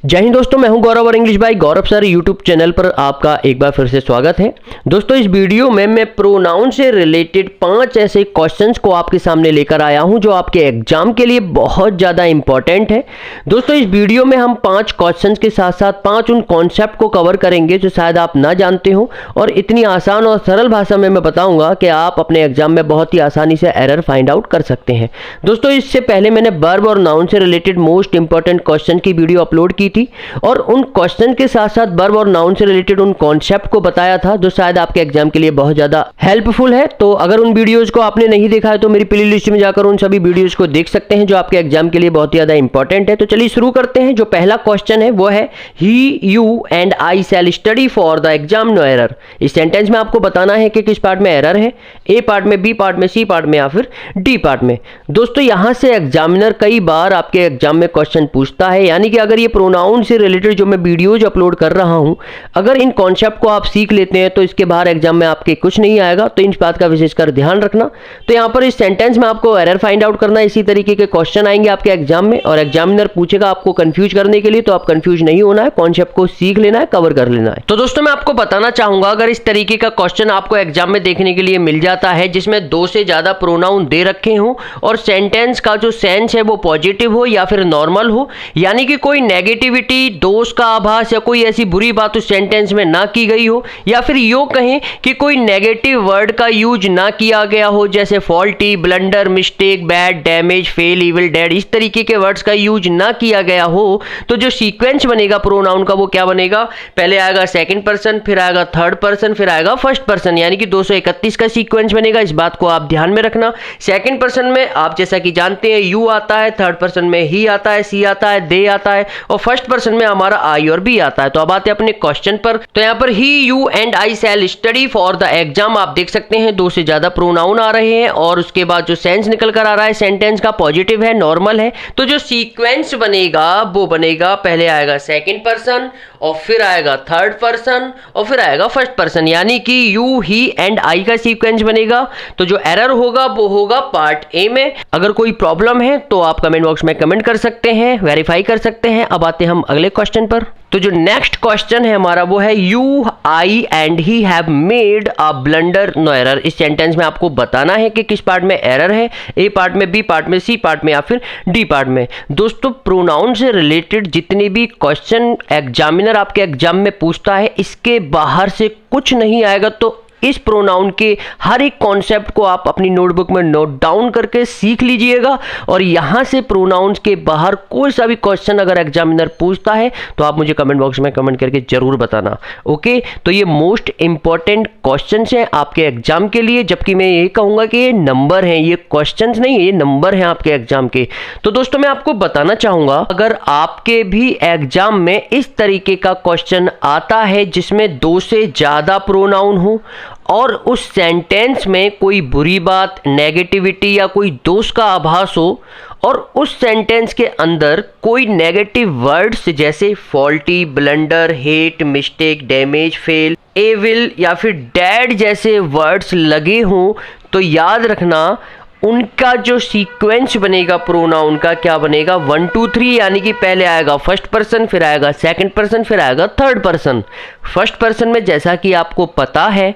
जय हिंद दोस्तों, मैं हूं गौरव और इंग्लिश भाई गौरव सर यूट्यूब चैनल पर आपका एक बार फिर से स्वागत है। दोस्तों इस वीडियो में मैं प्रोनाउन से रिलेटेड 5 ऐसे क्वेश्चंस को आपके सामने लेकर आया हूं जो आपके एग्जाम के लिए बहुत ज़्यादा इंपॉर्टेंट है। दोस्तों इस वीडियो में हम 5 क्वेश्चंस के साथ साथ 5 उन कॉन्सेप्ट को कवर करेंगे जो शायद आप ना जानते हो, और इतनी आसान और सरल भाषा में मैं बताऊँगा कि आप अपने एग्जाम में बहुत ही आसानी से एरर फाइंड आउट कर सकते हैं। दोस्तों इससे पहले मैंने वर्ब और नाउन से रिलेटेड मोस्ट इंपॉर्टेंट क्वेश्चन की वीडियो अपलोड की थी और उन क्वेश्चन के साथ साथ वर्ब और नाउन से रिलेटेड उन कॉन्सेप्ट को बताया था जो शायद आपके एग्जाम के लिए बहुत ज्यादा हेल्पफुल है। तो अगर उन वीडियोस को आपने नहीं देखा है तो मेरी प्लेलिस्ट में जाकर उन सभी वीडियोस को देख सकते हैं जो आपके एग्जाम के लिए बहुत ही ज्यादा इंपॉर्टेंट है। तो चलिए शुरू करते हैं। जो पहला क्वेश्चन है वो है he you and I shall study for the exam no error. इस सेंटेंस में आपको बताना है कि किस पार्ट में एरर है, ए पार्ट में, बी पार्ट में, सी पार्ट में या फिर डी पार्ट में। दोस्तों यहां से एग्जामिनर कई बार आपके एग्जाम में क्वेश्चन पूछता है, यानी कि अगर ये प्रोनाउन से रिलेटेड जो मैं वीडियोज अपलोड कर रहा हूं, अगर इन कॉन्सेप्ट को आप सीख लेते हैं तो इसके बाहर एग्जाम में आपके कुछ नहीं आएगा। तो इन बात का विशेषकर ध्यान रखना। तो यहां पर इस सेंटेंस में आपको एरर फाइंड आउट करना है। इसी तरीके के क्वेश्चन आएंगे आपके एग्जाम में और एग्जामिनर पूछेगा आपको कंफ्यूज करने के लिए, तो आप कंफ्यूज नहीं होना है, कॉन्सेप्ट को सीख लेना है, कवर कर लेना है। तो दोस्तों मैं आपको बताना चाहूंगा, अगर इस तरीके का क्वेश्चन आपको एग्जाम में देखने के लिए मिल जाता है जिसमें 2 से ज्यादा प्रोनाउन दे रखे हों और सेंटेंस का जो सेंस है वो पॉजिटिव हो या फिर नॉर्मल हो, यानी कि कोई नेगेटिविटी, दोष का आभास या कोई ऐसी बुरी बात उस सेंटेंस में ना की गई हो, या फिर यूं कहें कि कोई नेगेटिव वर्ड का यूज ना किया गया हो, जैसे faulty, blunder, mistake, bad, damage, fail, evil, dead, इस तरीके के वर्ड्स का यूज ना किया गया हो, तो जो सीक्वेंस बनेगा प्रोनाउन का वो क्या बनेगा? पहले आएगा सेकंड पर्सन, फिर आएगा थर्ड पर्सन, फिर आएगा फर्स्ट पर्सन, यानी कि 231 का सीक्वेंस बनेगा। इस बात को आप ध्यान में रखना। सेकंड पर्सन में आप जैसा कि जानते हैं यू आता है, थर्ड पर्सन में ही आता है, सी आता है, दे आता है, और फर्स्ट पर्सन में हमारा आई और बी आता है। तो अब आते हैं अपने क्वेश्चन पर। तो यहाँ पर he you and I shall study for the exam, आप देख सकते हैं 2 से ज्यादा प्रोनाउन आ रहे हैं और उसके बाद जो सेंस निकल कर आ रहा है सेंटेंस का पॉजिटिव है, नॉर्मल है। तो जो सीक्वेंस बनेगा वो बनेगा, पहले आएगा सेकंड पर्सन और फिर आएगा थर्ड पर्सन और फिर आएगा फर्स्ट पर्सन, यानी कि यू, ही एंड आई का सीक्वेंस बनेगा। तो जो एरर होगा वो होगा पार्ट ए में। अगर कोई प्रॉब्लम है तो आप कमेंट बॉक्स में कमेंट कर सकते हैं, वेरीफाई कर सकते हैं। अब आते हैं हम अगले क्वेश्चन पर। तो जो नेक्स्ट क्वेश्चन है हमारा वो है you, I and he have made a blunder no error. इस सेंटेंस में आपको बताना है कि किस पार्ट में एरर है, ए पार्ट में, बी पार्ट में, सी पार्ट में या फिर डी पार्ट में। दोस्तों प्रोनाउन से रिलेटेड जितने भी क्वेश्चन एग्जामिनर आपके एग्जाम में पूछता है, इसके बाहर से कुछ नहीं आएगा। तो इस प्रोनाउन के हर एक कॉन्सेप्ट को आप अपनी नोटबुक में नोट डाउन करके सीख लीजिएगा, और यहां से प्रोनाउंस के बाहर कोई सा भी क्वेश्चन अगर एग्जामिनर पूछता है तो आप मुझे कमेंट बॉक्स में कमेंट करके जरूर बताना। ओके, तो ये मोस्ट इंपॉर्टेंट क्वेश्चंस हैं आपके एग्जाम के लिए, जबकि मैं ये कहूंगा कि ये नंबर हैं, ये क्वेश्चंस नहीं है, ये नंबर हैं आपके एग्जाम के। तो दोस्तों मैं आपको बताना चाहूंगा, अगर आपके भी एग्जाम में इस तरीके का क्वेश्चन आता है जिसमें 2 से ज्यादा प्रोनाउन हो और उस सेंटेंस में कोई बुरी बात, नेगेटिविटी या कोई दोष का आभास हो, और उस सेंटेंस के अंदर कोई नेगेटिव वर्ड्स जैसे faulty, blunder, hate, mistake, damage, fail, evil या फिर डैड जैसे वर्ड्स लगे हों, तो याद रखना उनका जो सीक्वेंस बनेगा प्रोनाउन का क्या बनेगा? 1 2 3, यानी कि पहले आएगा फर्स्ट पर्सन, फिर आएगा सेकंड पर्सन, फिर आएगा थर्ड पर्सन। फर्स्ट पर्सन में जैसा कि आपको पता है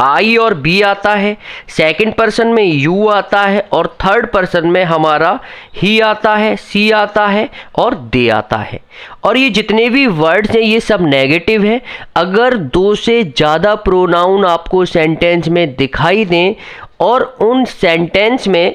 आई और बी आता है, सेकंड पर्सन में यू आता है और थर्ड पर्सन में हमारा ही आता है, सी आता है और दे आता है। और ये जितने भी वर्ड्स हैं ये सब नेगेटिव है। अगर 2 से ज़्यादा प्रोनाउन आपको सेंटेंस में दिखाई दें और उन सेंटेंस में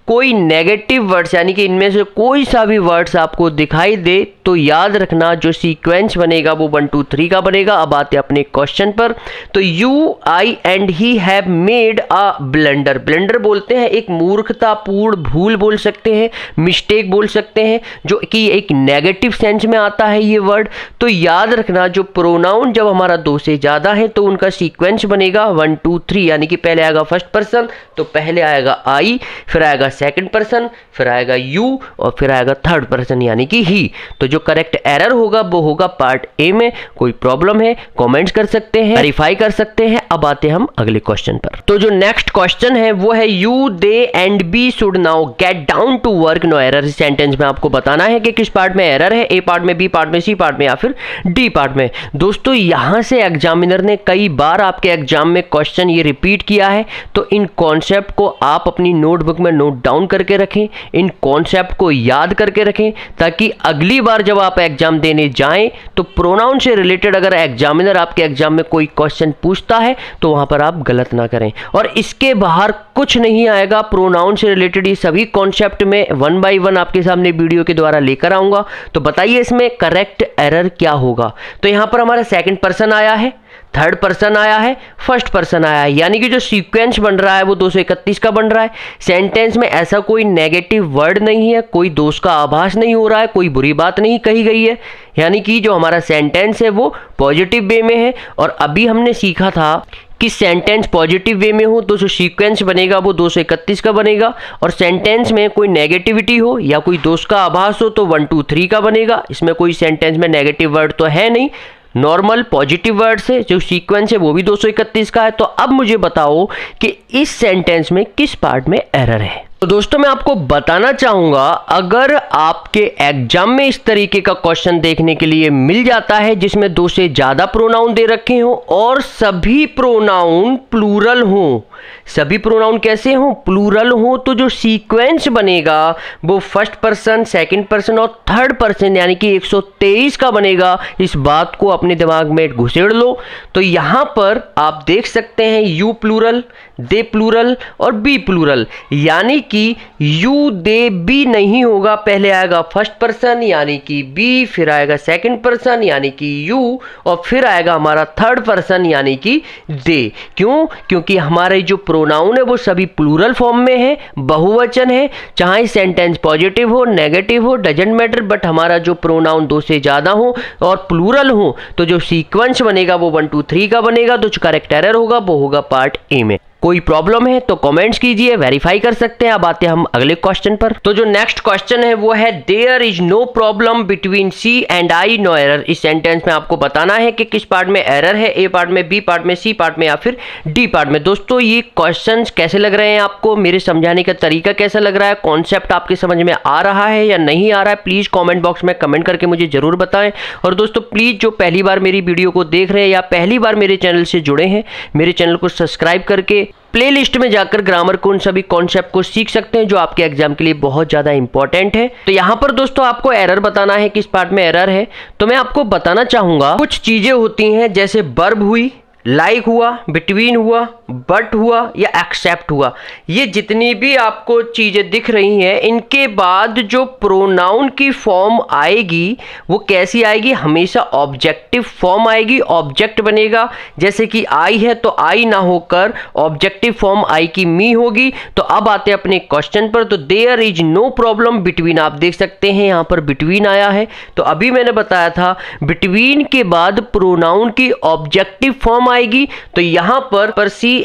कोई नेगेटिव वर्ड्स, यानी कि इनमें से कोई सा भी वर्ड्स आपको दिखाई दे, तो याद रखना जो सीक्वेंस बनेगा वो 1 2 3 का बनेगा। अब आते हैं अपने क्वेश्चन पर। तो you, I and he have made a blunder. Blunder बोलते हैं एक मूर्खतापूर्ण भूल बोल सकते हैं, मिस्टेक बोल सकते हैं, जो कि एक नेगेटिव सेंस में आता है ये वर्ड। तो याद रखना जो प्रोनाउन जब हमारा 2 से ज़्यादा है तो उनका सीक्वेंस बनेगा 1 2 3, यानी कि पहले आएगा फर्स्ट पर्सन तो पहले आएगा आई, फिर आएगा सेकंड पर्सन, फिर आएगा यू और फिर आएगा थर्ड पर्सन यानी कि ही। तो जो करेक्ट एरर होगा वो होगा पार्ट ए में। कोई प्रॉब्लम है कमेंट्स कर सकते हैं, वेरीफाई कर सकते हैं। अब आते हैं हम अगले क्वेश्चन पर। तो जो नेक्स्ट क्वेश्चन है वो है you they and be should now get down to work no error. इस सेंटेंस में आपको बताना है कि किस पार्ट में एरर है, ए पार्ट में, बी पार्ट में, सी पार्ट में या फिर डी पार्ट में। दोस्तों यहां से एग्जामिनर ने कई बार आपके एग्जाम में क्वेश्चन ये रिपीट किया है, तो इन कॉन्सेप्ट को आप अपनी नोटबुक में नोट डाउन करके रखें, इन कॉन्सेप्ट को याद करके रखें, ताकि अगली बार जब आप एग्जाम देने जाएं तो प्रोनाउन से रिलेटेड अगर एग्जामिनर आपके एग्जाम में कोई क्वेश्चन पूछता है तो वहां पर आप गलत ना करें। और इसके बाहर कुछ नहीं आएगा प्रोनाउन से रिलेटेड, ये सभी कॉन्सेप्ट में वन बाय वन आपके सामने वीडियो के द्वारा लेकर आऊंगा। तो बताइए इसमें करेक्ट एरर क्या होगा। तो यहां पर हमारा सेकंड पर्सन आया है, थर्ड पर्सन आया है, फर्स्ट पर्सन आया है, यानी कि जो सीक्वेंस बन रहा है वो 231 का बन रहा है। सेंटेंस में ऐसा कोई नेगेटिव वर्ड नहीं है, कोई दोष का आभास नहीं हो रहा है, कोई बुरी बात नहीं कही गई है, यानी कि जो हमारा सेंटेंस है वो पॉजिटिव वे में है। और अभी हमने सीखा था कि सेंटेंस पॉजिटिव वे में हो तो जो सीक्वेंस बनेगा वो 231 का बनेगा, और सेंटेंस में कोई नेगेटिविटी हो या कोई दोष का आभास हो तो 1 2 3 का बनेगा। इसमें कोई सेंटेंस में नेगेटिव वर्ड तो है नहीं, नॉर्मल पॉजिटिव वर्ड से जो सीक्वेंस है वो भी 231 का है। तो अब मुझे बताओ कि इस सेंटेंस में किस पार्ट में एरर है। तो दोस्तों मैं आपको बताना चाहूंगा, अगर आपके एग्जाम में इस तरीके का क्वेश्चन देखने के लिए मिल जाता है जिसमें 2 से ज्यादा प्रोनाउन दे रखे हो और सभी प्रोनाउन प्लूरल हो, सभी प्रोनाउन कैसे हो, प्लूरल हो, तो जो सीक्वेंस बनेगा वो फर्स्ट पर्सन, सेकंड पर्सन और थर्ड पर्सन यानी कि 123 का बनेगा। इस बात को अपने दिमाग में घुसेड़ लो। तो यहां पर आप देख सकते हैं यू प्लूरल, दे प्लूरल और बी प्लूरल, यानी कि यू दे बी नहीं होगा, पहले आएगा फर्स्ट पर्सन यानी कि बी, फिर आएगा सेकंड पर्सन यानी कि यू और फिर आएगा हमारा थर्ड पर्सन यानी कि दे। क्यों? क्योंकि हमारे जो प्रोनाउन है वो सभी प्लूरल फॉर्म में है, बहुवचन है, चाहे सेंटेंस पॉजिटिव हो नेगेटिव हो डजंट मैटर, बट हमारा जो प्रोनाउन 2 से ज्यादा हो और प्लूरल हो तो जो सीक्वेंस बनेगा वो 1 2 3 का बनेगा। तो जो करेक्ट एरर होगा वो होगा पार्ट ए में। कोई प्रॉब्लम है तो कमेंट्स कीजिए, वेरीफाई कर सकते हैं। अब आते हैं हम अगले क्वेश्चन पर। तो जो नेक्स्ट क्वेश्चन है वो है there is no problem between C and I no error. इस सेंटेंस में आपको बताना है कि किस पार्ट में एरर है, ए पार्ट में, बी पार्ट में, सी पार्ट में या फिर डी पार्ट में। दोस्तों ये क्वेश्चंस कैसे लग रहे हैं आपको, मेरे समझाने का तरीका कैसा लग रहा है, कॉन्सेप्ट आपके समझ में आ रहा है या नहीं आ रहा है, प्लीज कॉमेंट बॉक्स में कमेंट करके मुझे जरूर बताएं। और दोस्तों प्लीज जो पहली बार मेरी वीडियो को देख रहे हैं या पहली बार मेरे चैनल से जुड़े हैं, मेरे चैनल को सब्सक्राइब करके प्लेलिस्ट में जाकर ग्रामर को उन सभी कॉन्सेप्ट को सीख सकते हैं जो आपके एग्जाम के लिए बहुत ज्यादा इंपॉर्टेंट है। तो यहां पर दोस्तों आपको एरर बताना है किस पार्ट में एरर है। तो मैं आपको बताना चाहूंगा, कुछ चीजें होती हैं जैसे वर्ब हुई, लाइक हुआ, बिटवीन हुआ, बट हुआ या एक्सेप्ट हुआ, ये जितनी भी आपको चीजें दिख रही हैं इनके बाद जो प्रोनाउन की फॉर्म आएगी वो कैसी आएगी, हमेशा ऑब्जेक्टिव फॉर्म आएगी, ऑब्जेक्ट बनेगा। जैसे कि आई है तो आई ना होकर ऑब्जेक्टिव फॉर्म आई की मी होगी। तो अब आते हैं अपने क्वेश्चन पर। तो there is no problem between, आप देख सकते हैं यहां पर बिटवीन आया है। तो अभी मैंने बताया था बिटवीन के बाद प्रोनाउन की ऑब्जेक्टिव फॉर्म आएगी। तो यहां पर सी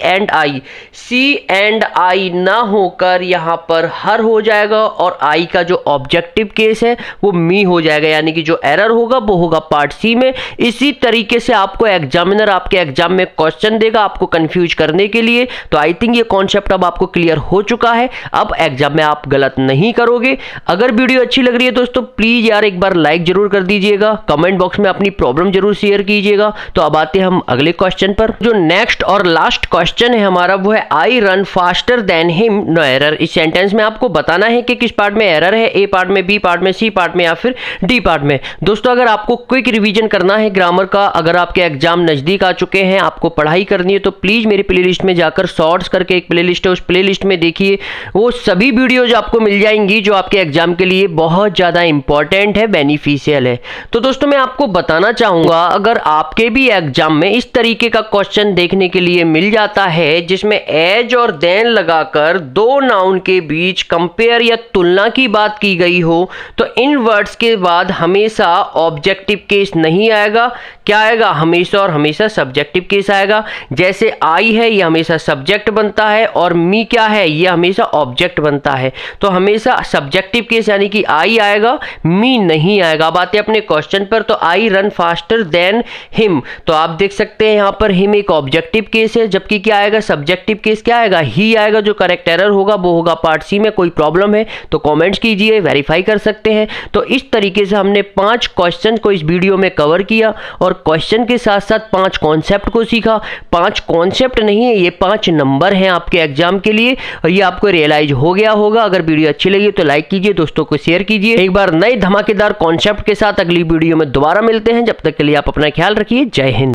एंड आई ना होकर यहां पर हर हो जाएगा और आई का जो ऑब्जेक्टिव केस है वो मी हो जाएगा, यानी कि जो एरर होगा वो होगा पार्ट सी में। इसी तरीके से आपको एग्जामिनर आपके एग्जाम में क्वेश्चन देगा आपको कंफ्यूज करने के लिए। तो आई थिंक ये कॉन्सेप्ट अब आपको क्लियर हो चुका है, अब एग्जाम में आप गलत नहीं करोगे। अगर वीडियो अच्छी लग रही है दोस्तों प्लीज यार एक बार लाइक जरूर कर दीजिएगा, कमेंट बॉक्स में अपनी प्रॉब्लम जरूर शेयर कीजिएगा। तो अब आते हैं हम अगले क्वेश्चन पर। जो नेक्स्ट और लास्ट क्वेश्चन है हमारा वो है I run faster than him no error. इस सेंटेंस में आपको बताना है कि किस पार्ट में एरर है, ए पार्ट में, बी पार्ट में, सी पार्ट में या फिर डी पार्ट में। दोस्तों अगर आपको क्विक रिवीजन करना है ग्रामर का, अगर आपके एग्जाम नजदीक आ चुके हैं, आपको पढ़ाई करनी है, तो प्लीज मेरी प्लेलिस्ट में जाकर शॉर्ट्स करके एक प्लेलिस्ट है, उस प्लेलिस्ट में देखिए, वो सभी वीडियोज आपको मिल जाएंगी जो आपके एग्जाम के लिए बहुत ज्यादा इंपॉर्टेंट है, बेनिफिशियल है। तो दोस्तों मैं आपको बताना चाहूंगा, अगर आपके भी एग्जाम में इस तरीके का क्वेश्चन देखने के लिए मिल जाता आता है जिसमें एज और देन लगाकर दो नाउन के बीच कंपेयर या तुलना की बात की गई हो तो इन वर्ड्स के बाद हमेशा ऑब्जेक्टिव केस नहीं आएगा। क्या आएगा? हमेशा और हमेशा सब्जेक्टिव केस आएगा। जैसे आई है ये हमेशा सब्जेक्ट बनता है और मी क्या है ये हमेशा ऑब्जेक्ट बनता है। तो हमेशा सब्जेक्टिव केस यानी कि आई आएगा, मी नहीं आएगा। अब आते हैं अपने क्वेश्चन पर। तो आई रन फास्टर देन हिम, तो आप देख सकते हैं यहाँ पर हिम एक ऑब्जेक्टिव केस है, जबकि क्या आएगा? सब्जेक्टिव केस क्या आएगा? ही आएगा। जो करेक्ट एरर होगा वो होगा पार्ट सी में। कोई प्रॉब्लम है तो कमेंट्स कीजिए, वेरीफाई कर सकते हैं। तो इस तरीके से हमने 5 क्वेश्चन को इस वीडियो में कवर किया और क्वेश्चन के साथ साथ 5 कॉन्सेप्ट को सीखा। 5 कॉन्सेप्ट नहीं है, ये 5 नंबर हैं आपके एग्जाम के लिए और ये आपको रियलाइज हो गया होगा। अगर वीडियो अच्छी लगी तो लाइक कीजिए, दोस्तों को शेयर कीजिए। एक बार नए धमाकेदार कॉन्सेप्ट के साथ अगली वीडियो में दोबारा मिलते हैं। जब तक के लिए आप अपना ख्याल रखिए। जय हिंद।